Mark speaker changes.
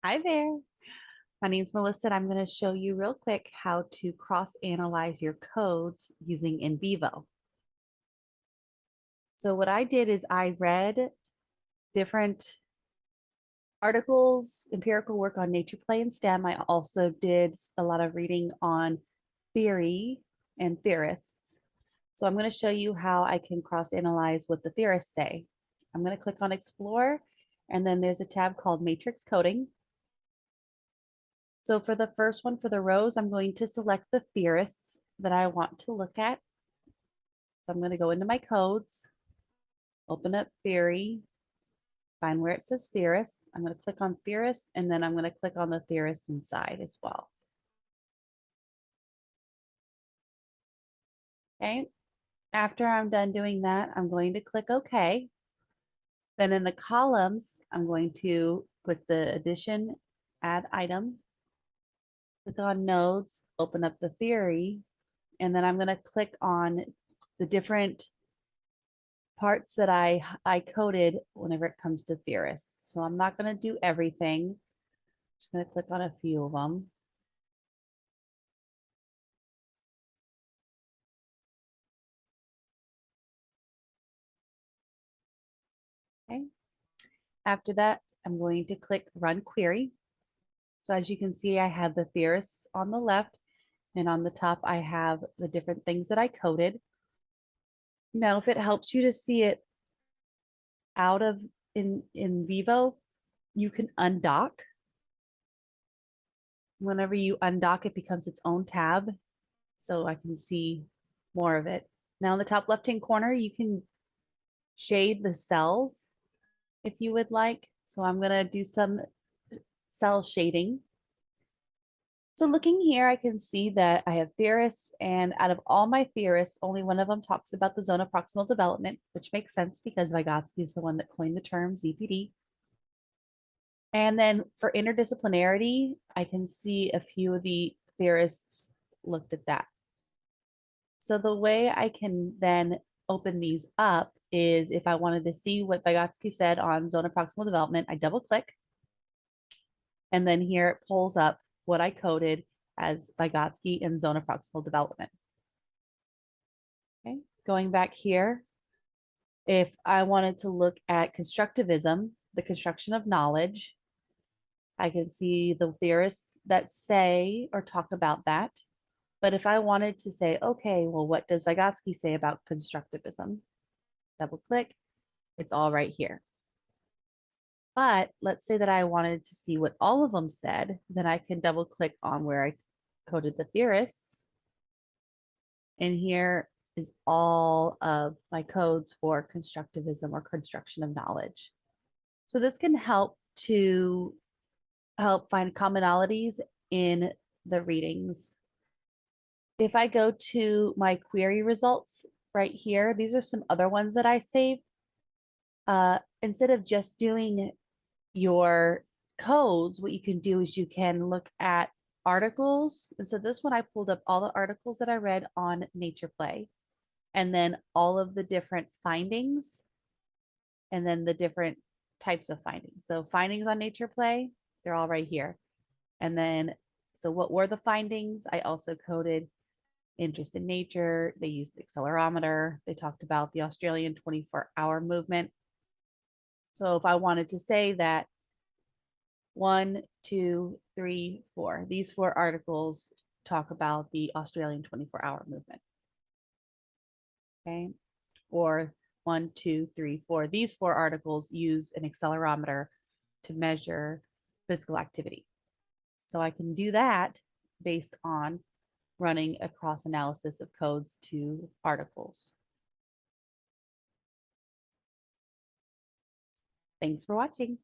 Speaker 1: Hi there. My name's Melissa, and I'm going to show you real quick how to cross-analyze your codes using NVivo. So what I did is I read different articles, empirical work on nature, play, and STEM. I also did a lot of reading on theory and theorists. So I'm going to show you how I can cross-analyze what the theorists say. I'm going to click on Explore, and then there's a tab called Matrix Coding. So for the first one, for the rows, I'm going to select the theorists that I want to look at. So I'm going to go into my codes, open up theory, find where it says theorists. I'm going to click on theorists, and then I'm going to click on the theorists inside as well. Okay. After I'm done doing that, I'm going to click OK. Then in the columns, I'm going to click the addition, add item, click on nodes, open up the theory, and then I'm going to click on the different parts that I coded whenever it comes to theorists. So I'm not going to do everything. I'm just going to click on a few of them. Okay. After that, I'm going to click Run Query. So as you can see, I have the theorists on the left, and on the top, I have the different things that I coded. Now, if it helps you to see it out of NVivo, you can undock. Whenever you undock, it becomes its own tab, so I can see more of it. Now in the top left-hand corner, you can shade the cells if you would like. So I'm going to do some cell shading. So looking here, I can see that I have theorists, and out of all my theorists, only one of them talks about the zone of proximal development, which makes sense because Vygotsky is the one that coined the term ZPD. And then for interdisciplinarity, I can see a few of the theorists looked at that. So the way I can then open these up is if I wanted to see what Vygotsky said on zone of proximal development, I double click. And then here it pulls up what I coded as Vygotsky in zone of proximal development. Okay, going back here, if I wanted to look at constructivism, the construction of knowledge, I can see the theorists that say or talk about that. But if I wanted to say, okay, well, what does Vygotsky say about constructivism? Double click, it's all right here. But let's say that I wanted to see what all of them said, then I can double click on where I coded the theorists. And here is all of my codes for constructivism or construction of knowledge. So this can help to help find commonalities in the readings. If I go to my query results right here, these are some other ones that I saved. Instead of just doing your codes, what you can do is you can look at articles. And so this one, I pulled up all the articles that I read on Nature Play, and then all of the different findings, and then the different types of findings. So findings on Nature Play, they're all right here. And then, so what were the findings? I also coded interest in nature. They used the accelerometer. They talked about the Australian 24-hour movement. So if I wanted to say that 1, 2, 3, 4, these 4 articles talk about the Australian 24-hour movement. Okay. Or 1, 2, 3, 4. These 4 articles use an accelerometer to measure physical activity. So I can do that based on running a cross analysis of codes to articles. Thanks for watching.